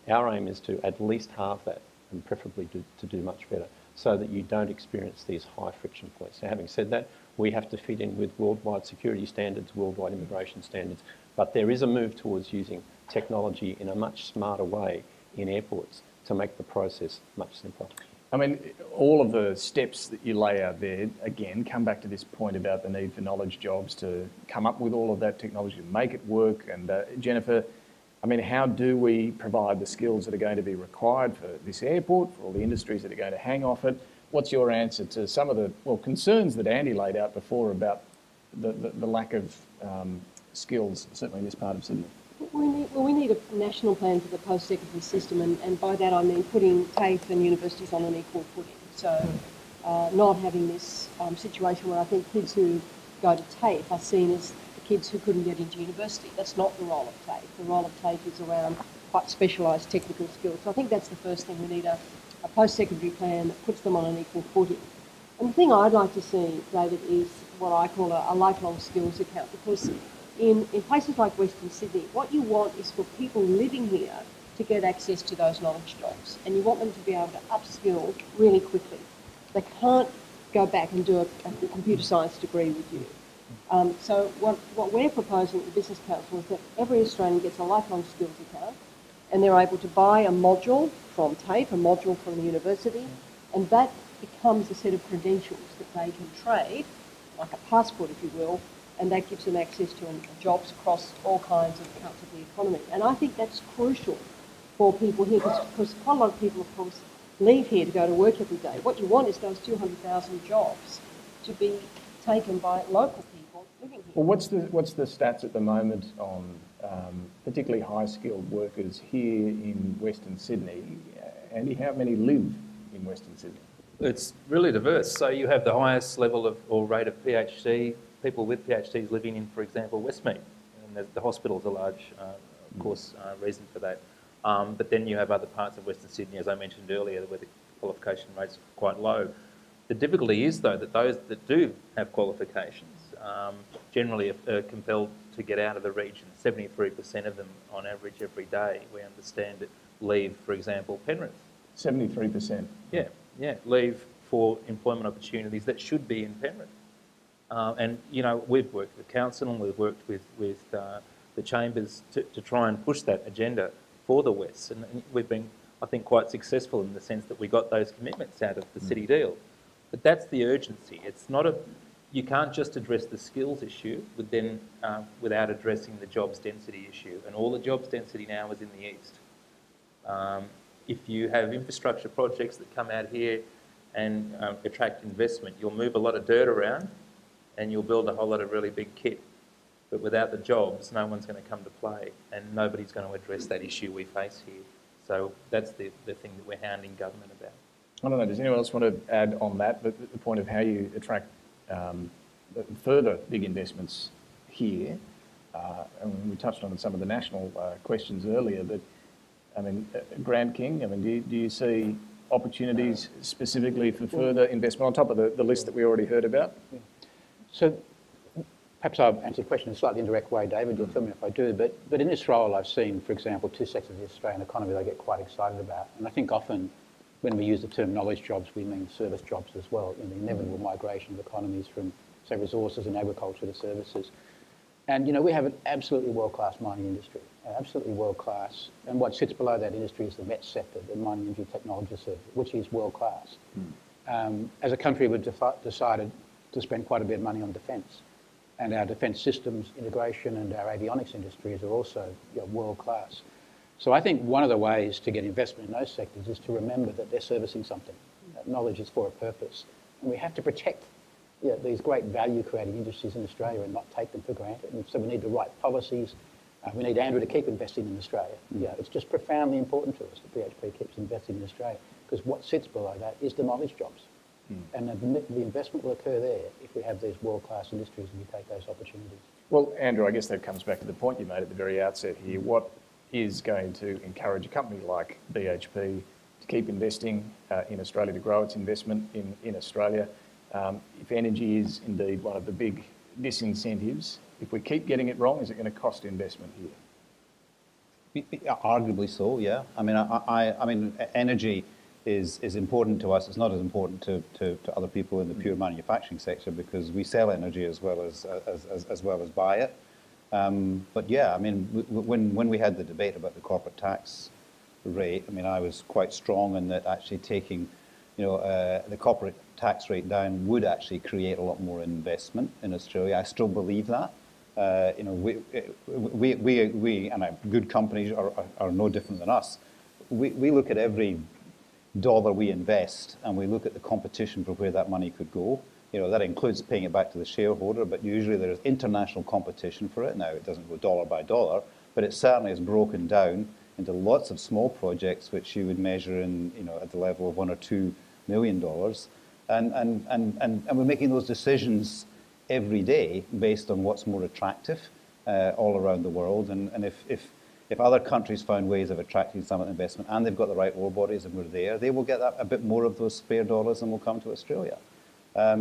Our aim is to at least halve that, and preferably to do much better, so that you don't experience these high friction points. Now, having said that, we have to fit in with worldwide security standards, worldwide immigration standards, but there is a move towards using technology in a much smarter way in airports to make the process much simpler. I mean, all of the steps that you lay out there, again, come back to this point about the need for knowledge jobs to come up with all of that technology, to make it work. And Jennifer, I mean, how do we provide the skills that are going to be required for this airport, for all the industries that are going to hang off it? What's your answer to some of the, well, concerns that Andy laid out before about the lack of skills, certainly in this part of Sydney? We need a national plan for the post-secondary system, and by that I mean putting TAFE and universities on an equal footing. So not having this situation where I think kids who go to TAFE are seen as the kids who couldn't get into university. That's not the role of TAFE. The role of TAFE is around quite specialised technical skills. So I think that's the first thing. We need a post-secondary plan that puts them on an equal footing. And the thing I'd like to see, David, is what I call a lifelong skills account, because in places like Western Sydney, what you want is for people living here to get access to those knowledge jobs, and you want them to be able to upskill really quickly. They can't go back and do a computer science degree with you. So what we're proposing at the Business Council is that every Australian gets a lifelong skills account, and they're able to buy a module from TAFE, a module from the university, and that becomes a set of credentials that they can trade, like a passport, if you will, and that gives them access to jobs across all kinds of parts of the economy. And I think that's crucial for people here, because quite a lot of people, of course, leave here to go to work every day. What you want is those 200,000 jobs to be taken by local people living here. Well, what's the stats at the moment on particularly high-skilled workers here in Western Sydney? Andy, how many live in Western Sydney? It's really diverse. So you have the highest level of or rate of PhD, people with PhDs living in, for example, Westmead. And the hospital's a large, of course, reason for that. But then you have other parts of Western Sydney, as I mentioned earlier, where the qualification rates are quite low. The difficulty is, though, that those that do have qualifications generally are compelled to get out of the region. 73% of them, on average, every day, we understand it, leave, for example, Penrith. 73%? Yeah, leave for employment opportunities that should be in Penrith. And, you know, we've worked with council and we've worked with the chambers to try and push that agenda for the West. And we've been, I think, quite successful in the sense that we got those commitments out of the city deal. But that's the urgency. It's not you can't just address the skills issue without addressing the jobs density issue. And all the jobs density now is in the east. If you have infrastructure projects that come out here and attract investment, you'll move a lot of dirt around and you'll build a whole lot of really big kit. But without the jobs, no one's going to come to play and nobody's going to address that issue we face here. So that's the thing that we're hounding government about. I don't know, does anyone else want to add on that, but the point of how you attract further big investments here? And we touched on some of the national questions earlier, but I mean, Grant King, I mean, do you see opportunities specifically for further investment on top of the list that we already heard about? Yeah. So perhaps I'll answer your question in a slightly indirect way, David, you'll tell me if I do, but in this role I've seen, for example, two sectors of the Australian economy that I get quite excited about. And I think often when we use the term knowledge jobs, we mean service jobs as well, in the inevitable migration of economies from, say, resources and agriculture to services. And, you know, we have an absolutely world-class mining industry, absolutely world-class. And what sits below that industry is the MET sector, the mining energy technology sector, which is world-class. As a country, we've decided to spend quite a bit of money on defence. And our defence systems integration and our avionics industries are also, you know, world-class. So I think one of the ways to get investment in those sectors is to remember that they're servicing something. That knowledge is for a purpose. And we have to protect, you know, these great value-creating industries in Australia and not take them for granted. And so we need the right policies. We need Andrew to keep investing in Australia. Yeah, it's just profoundly important to us that BHP keeps investing in Australia, because what sits below that is the knowledge jobs. And the investment will occur there if we have these world-class industries and we take those opportunities. Well, Andrew, I guess that comes back to the point you made at the very outset here. What is going to encourage a company like BHP to keep investing in Australia, to grow its investment in Australia? If energy is indeed one of the big disincentives, if we keep getting it wrong, is it going to cost investment here? Arguably so, yeah. I mean, I mean, energy is important to us. It's not as important to other people in the pure manufacturing sector because we sell energy as well as buy it. But yeah, I mean, when we had the debate about the corporate tax rate, I mean, I was quite strong in that actually taking, you know, the corporate tax rate down would actually create a lot more investment in Australia. I still believe that. You know, we and good companies are no different than us. We look at every dollar we invest, and we look at the competition for where that money could go. You know, that includes paying it back to the shareholder, but usually there's international competition for it. Now, it doesn't go dollar by dollar, but it certainly is broken down into lots of small projects, which you would measure in, you know, at the level of $1 or $2 million. And we're making those decisions every day based on what's more attractive all around the world. And if other countries found ways of attracting some investment and they've got the right ore bodies and we're there, they will get a bit more of those spare dollars and will come to Australia.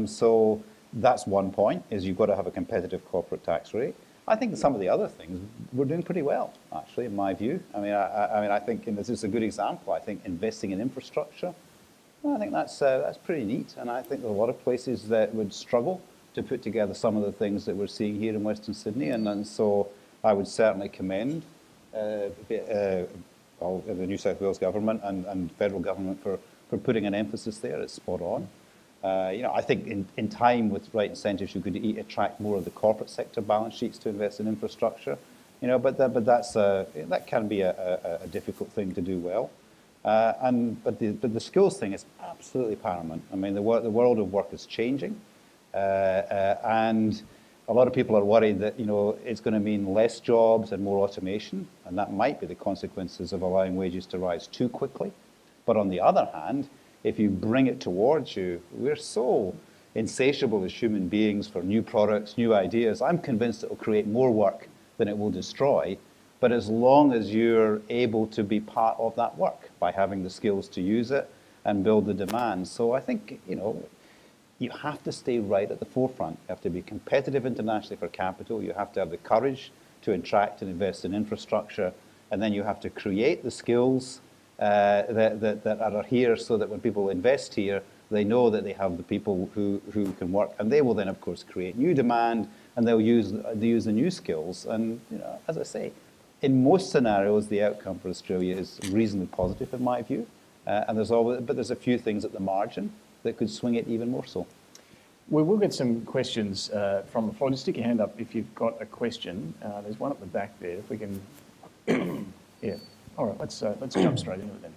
So that's one point, is you've got to have a competitive corporate tax rate. I think some of the other things we're doing pretty well, actually, in my view. I mean, I think, and this is a good example, I think investing in infrastructure, I think that's pretty neat. And I think there are a lot of places that would struggle to put together some of the things that we're seeing here in Western Sydney. And so I would certainly commend the New South Wales government and federal government for putting an emphasis there. It's spot on. You know, I think in time with right incentives, you could attract more of the corporate sector balance sheets to invest in infrastructure. You know, but that can be a difficult thing to do well. But the skills thing is absolutely paramount. I mean, the world of work is changing, and a lot of people are worried that, you know, it's going to mean less jobs and more automation, and that might be the consequences of allowing wages to rise too quickly. But on the other hand, if you bring it towards you, we're so insatiable as human beings for new products, new ideas. I'm convinced it will create more work than it will destroy. But as long as you're able to be part of that work by having the skills to use it and build the demand. So I think, you know, you have to stay right at the forefront. You have to be competitive internationally for capital. You have to have the courage to attract and invest in infrastructure. And then you have to create the skills that are here so that when people invest here, they know that they have the people who can work. And they will then, of course, create new demand, and they'll use the new skills. And, you know, as I say, in most scenarios, the outcome for Australia is reasonably positive, in my view. And there's a few things at the margin that could swing it even more so. We will get some questions from the floor. Just stick your hand up if you've got a question. There's one at the back there. If we can, yeah. All right, let's jump straight into it then.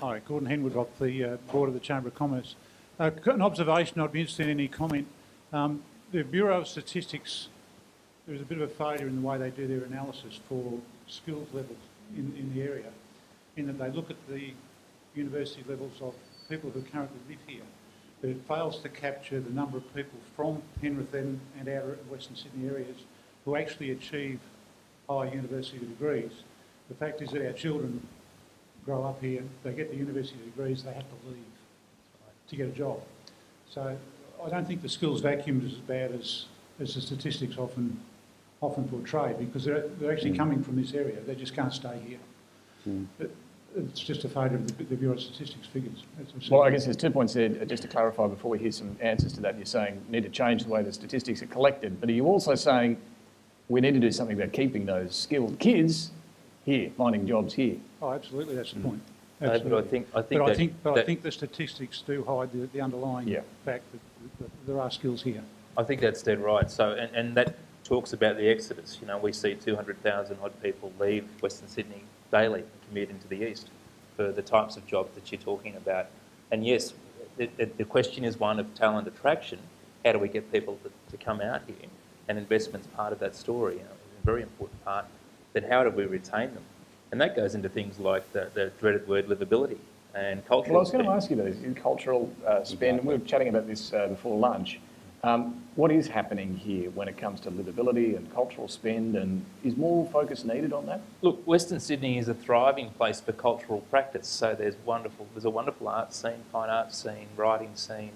Hi, Gordon Henwood off the board of the Chamber of Commerce. An observation, I'd be interested in any comment. The Bureau of Statistics, there is a bit of a failure in the way they do their analysis for skills levels in the area, in that they look at the university levels of people who currently live here, but it fails to capture the number of people from Penrith and outer Western Sydney areas who actually achieve higher university degrees. The fact is that our children grow up here, they get the university degrees, they have to leave to get a job. So I don't think the skills vacuum is as bad as the statistics often portray, because they're actually coming from this area. They just can't stay here. It's just a failure of the Bureau of Statistics figures. Well, I guess there's 2 points there. Just to clarify before we hear some answers to that, you're saying we need to change the way the statistics are collected, but are you also saying we need to do something about keeping those skilled kids here, finding jobs here? Oh, absolutely, that's the point. Absolutely. But I think the statistics do hide the underlying fact that there are skills here. I think that's dead right. So, and that talks about the exodus. You know, we see 200,000 odd people leave Western Sydney daily and commute into the east for the types of jobs that you're talking about. And yes, the question is one of talent attraction. How do we get people to come out here? And investment's part of that story. You know, a very important part. Then how do we retain them? And that goes into things like the dreaded word livability and cultural. Well, I was going to ask you those in cultural spend. We were chatting about this before lunch. What is happening here when it comes to livability and cultural spend, and is more focus needed on that? Look, Western Sydney is a thriving place for cultural practice. So there's a wonderful art scene, fine art scene, writing scene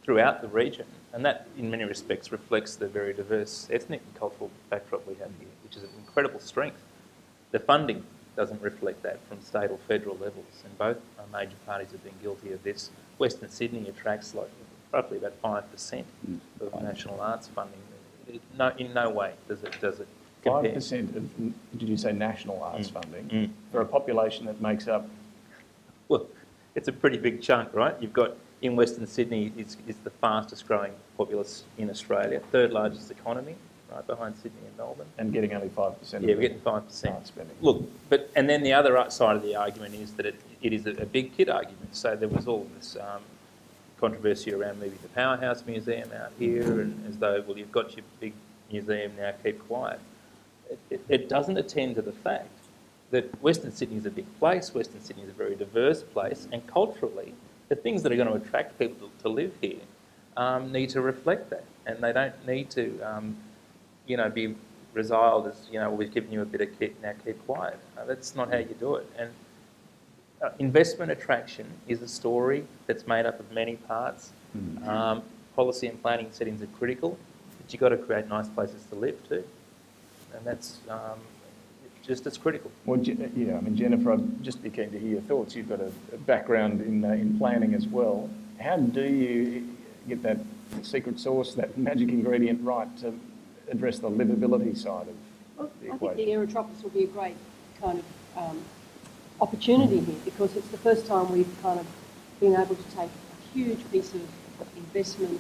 throughout the region, and that in many respects reflects the very diverse ethnic and cultural backdrop we have here, which is an incredible strength. The funding doesn't reflect that from state or federal levels, and both major parties have been guilty of this. Western Sydney attracts roughly about 5% of national arts funding. In no way does it compare. 5% of, did you say national arts funding, for a population that makes up? Well, it's a pretty big chunk, right? You've got, in Western Sydney, it's the fastest growing populace in Australia, third largest economy, right behind Sydney and Melbourne. And getting only 5%. Yeah, we're getting 5% spending. Look, and then the other side of the argument is that it is a big kit argument. So there was all this controversy around moving the Powerhouse Museum out here, and as though, well, you've got your big museum now, keep quiet. It doesn't attend to the fact that Western Sydney is a big place, Western Sydney is a very diverse place, and culturally, the things that are going to attract people to live here need to reflect that, and they don't need to, be resiled as, we've given you a bit of kit, now keep quiet. That's not how you do it. And investment attraction is a story that's made up of many parts. Policy and planning settings are critical, but you've got to create nice places to live too, and that's just as critical. Well, yeah, I mean, Jennifer, I'd just be keen to hear your thoughts. You've got a background in planning as well. How do you get that secret sauce, that magic ingredient right to address the livability side of the equation? I think the Aerotropolis will be a great kind of opportunity here, because it's the first time we've kind of been able to take a huge piece of investment,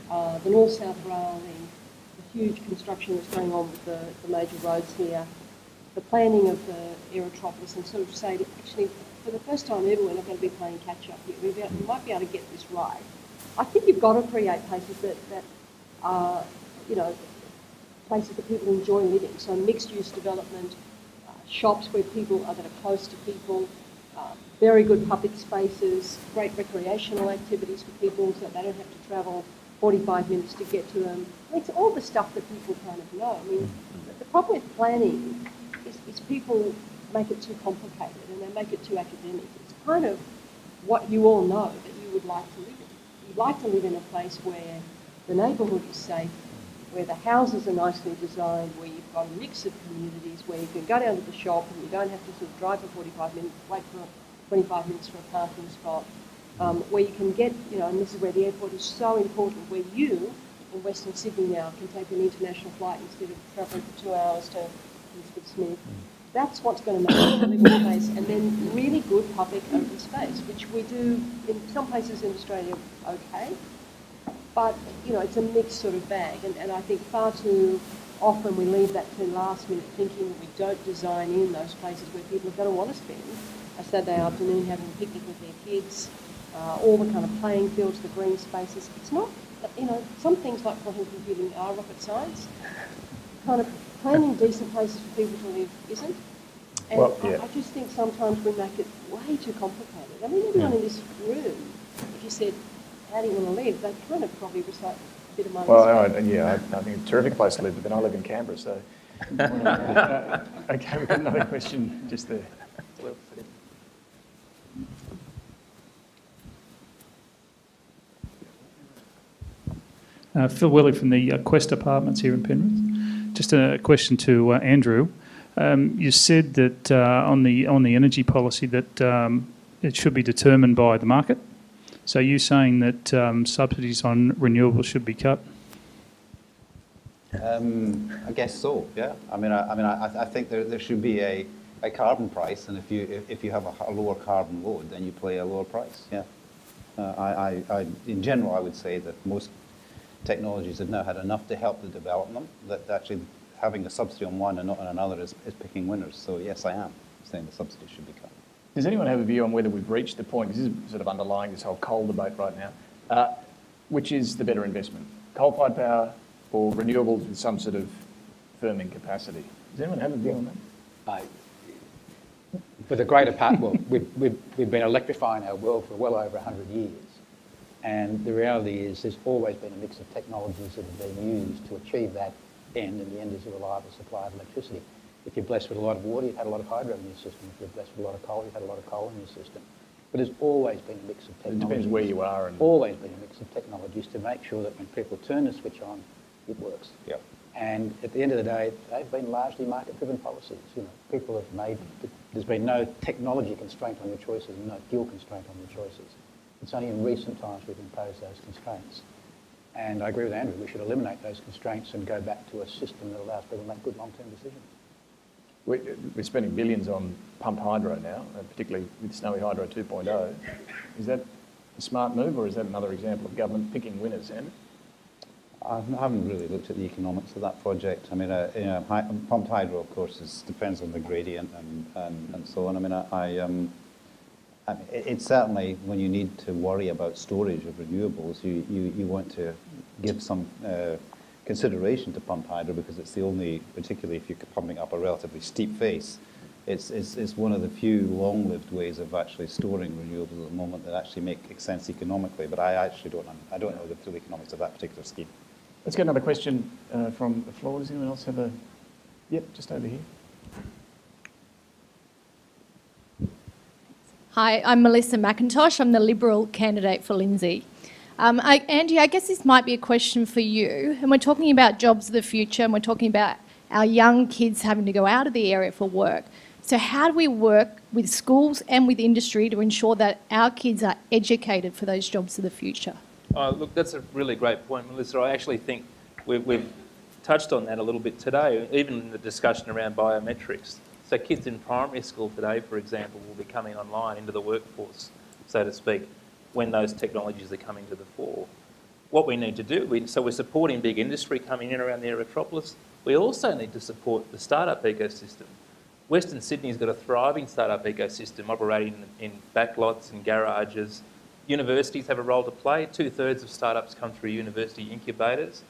the north-south railing, the huge construction that's going on with the major roads here, the planning of the Aerotropolis, and sort of say that actually for the first time ever we're not going to be playing catch up here. We might be able to get this right. I think you've got to create places that are, places that people enjoy living. So mixed-use development, shops where people are that are close to people, very good public spaces, great recreational activities for people so they don't have to travel 45 minutes to get to them. I mean, it's all the stuff that people kind of know. I mean, the problem with planning is people make it too complicated and they make it too academic. It's kind of what you all know that you would like to live in. You'd like to live in a place where the neighbourhood is safe, where the houses are nicely designed, where you've got a mix of communities, where you can go down to the shop and you don't have to sort of drive for 45 minutes, wait for 25 minutes for a parking spot, where you can get, and this is where the airport is so important, where you, in Western Sydney now, can take an international flight instead of travelling for 2 hours to Elizabeth Smith. That's what's going to make it a living space, and then really good public open space, which we do in some places in Australia okay, but it's a mixed sort of bag, and I think far too often we leave that to last minute thinking that we don't design in those places where people are going to want to spend a Saturday afternoon having a picnic with their kids, all the kind of playing fields, the green spaces. It's not, some things like quantum computing are rocket science. Kind of planning decent places for people to live isn't. And I just think sometimes we make it way too complicated. I mean, everyone in this room, if you said, how do you want to live, they kind of probably recite a bit of my I think it's a terrific place to live, but then I live in Canberra, so... Okay, we've got another question just there. Phil Willey from the Quest Apartments here in Penrith. Just a question to Andrew. You said that on the energy policy that it should be determined by the market. So are you saying that subsidies on renewables should be cut? I guess so. Yeah. I think there should be a carbon price, and if you have a lower carbon load, then you pay a lower price. Yeah. In general, I would say that most technologies have now had enough to help the development that actually having a subsidy on one and not on another is picking winners. So yes, I am saying the subsidy should be cut. Does anyone have a view on whether we've reached the point, this is sort of underlying this whole coal debate right now, which is the better investment, coal-fired power or renewables with some sort of firming capacity? Does anyone have a view on that? For the greater part, well, we've been electrifying our world for well over 100 years. And the reality is there's always been a mix of technologies that have been used to achieve that end, and the end is a reliable supply of electricity. If you're blessed with a lot of water, you've had a lot of hydro in your system. If you're blessed with a lot of coal, you've had a lot of coal in your system. But there's always been a mix of technologies. It depends where you are. And always been a mix of technologies to make sure that when people turn the switch on, it works. Yep. And at the end of the day, they've been largely market-driven policies. People have made, there's been no technology constraint on your choices and no fuel constraint on your choices. It's only in recent times we've imposed those constraints. And I agree with Andrew, we should eliminate those constraints and go back to a system that allows people to make good long-term decisions. We're spending billions on pumped hydro now, particularly with Snowy Hydro 2.0. Is that a smart move, or is that another example of government picking winners, Andrew? I haven't really looked at the economics of that project. I mean, pumped hydro, of course, depends on the gradient and so on. I mean, it's certainly when you need to worry about storage of renewables, you want to give some consideration to pumped hydro, because it's the only, particularly if you're pumping up a relatively steep face, it's one of the few long-lived ways of actually storing renewables at the moment that actually make sense economically. But I actually I don't know the full economics of that particular scheme. Let's get another question from the floor. Does anyone else have a... Yep, just over here. Hi, I'm Melissa McIntosh. I'm the Liberal candidate for Lindsay. Andy, I guess this might be a question for you. And we're talking about jobs of the future, and we're talking about our young kids having to go out of the area for work. So how do we work with schools and with industry to ensure that our kids are educated for those jobs of the future? Look, that's a really great point, Melissa. I actually think we've touched on that a little bit today, even in the discussion around biometrics. So kids in primary school today, for example, will be coming online into the workforce, so to speak, when those technologies are coming to the fore. What we need to do, so we're supporting big industry coming in around the Aerotropolis. We also need to support the startup ecosystem. Western Sydney's got a thriving startup ecosystem operating in backlots and garages. Universities have a role to play. 2/3 of startups come through university incubators.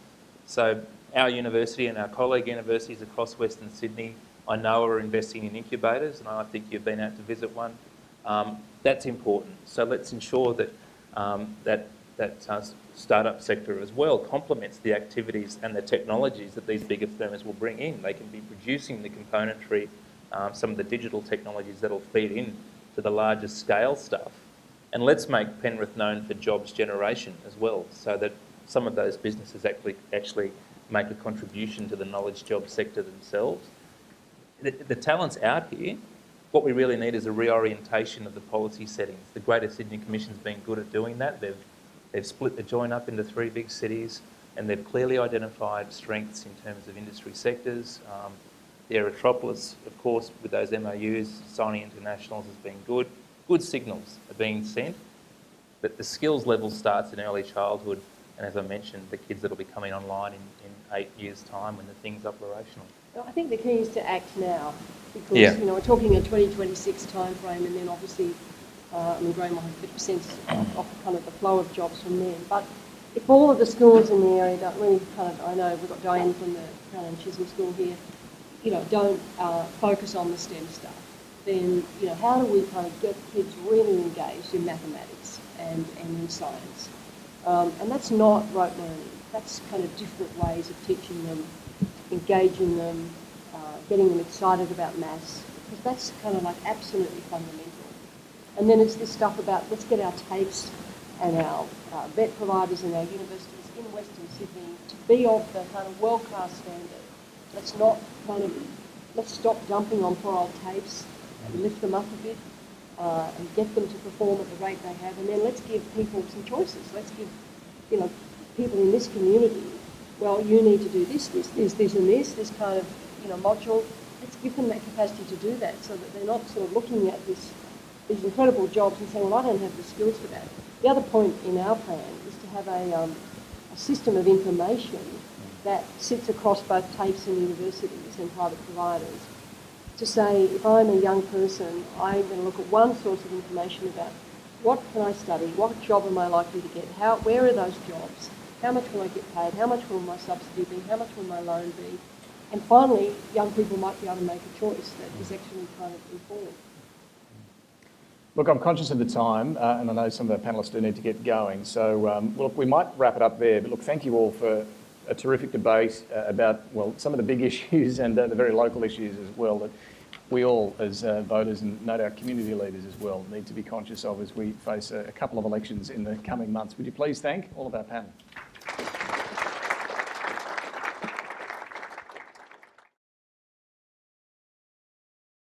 So our university and our colleague universities across Western Sydney, I know, are investing in incubators, and I think you've been out to visit one. That's important. So let's ensure that that startup sector as well complements the activities and the technologies that these bigger firms will bring in. They can be producing the componentry, some of the digital technologies that'll feed in to the larger scale stuff. And let's make Penrith known for jobs generation as well, so that some of those businesses actually make a contribution to the knowledge job sector themselves. The talent's out here. What we really need is a reorientation of the policy settings. The Greater Sydney Commission's been good at doing that. They've split the joint up into 3 big cities, and they've clearly identified strengths in terms of industry sectors. The Aerotropolis, of course, with those MOUs, signing internationals has been good. Good signals are being sent, but the skills level starts in early childhood, and as I mentioned, the kids that will be coming online in 8 years' time when the thing's operational. I think the key is to act now, because you know, we're talking a 2026 timeframe, and then obviously, Graham will have a bit of sense of kind of the flow of jobs from then. But if all of the schools in the area don't really I know we've got Diane from the Crown and Chisholm School here, don't focus on the STEM stuff, then how do we kind of get kids really engaged in mathematics and in science? And that's not rote learning. That's kind of different ways of teaching them, engaging them, getting them excited about maths, because that's kind of like absolutely fundamental. And then it's this stuff about let's get our TAFEs and our vet providers and our universities in Western Sydney to be of the kind of world-class standard. Let's stop dumping on poor old TAFEs and lift them up a bit and get them to perform at the rate they have. And then let's give people some choices. Let's give, people in this community, well, you need to do this this kind of, module. Let's give them that capacity to do that, so that they're not sort of looking at these incredible jobs and saying, well, I don't have the skills for that. The other point in our plan is to have a system of information that sits across both TAFEs and universities and private providers, to say, if I'm a young person, I'm going to look at one source of information about what can I study, what job am I likely to get, where are those jobs, how much will I get paid, how much will my subsidy be, how much will my loan be, and finally, young people might be able to make a choice that is actually kind of informed. Look, I'm conscious of the time, and I know some of our panellists do need to get going, so look, we might wrap it up there, but look, thank you all for a terrific debate about, well, some of the big issues and the very local issues as well that we all, as voters and no doubt community leaders as well, need to be conscious of as we face a couple of elections in the coming months. Would you please thank all of our panel?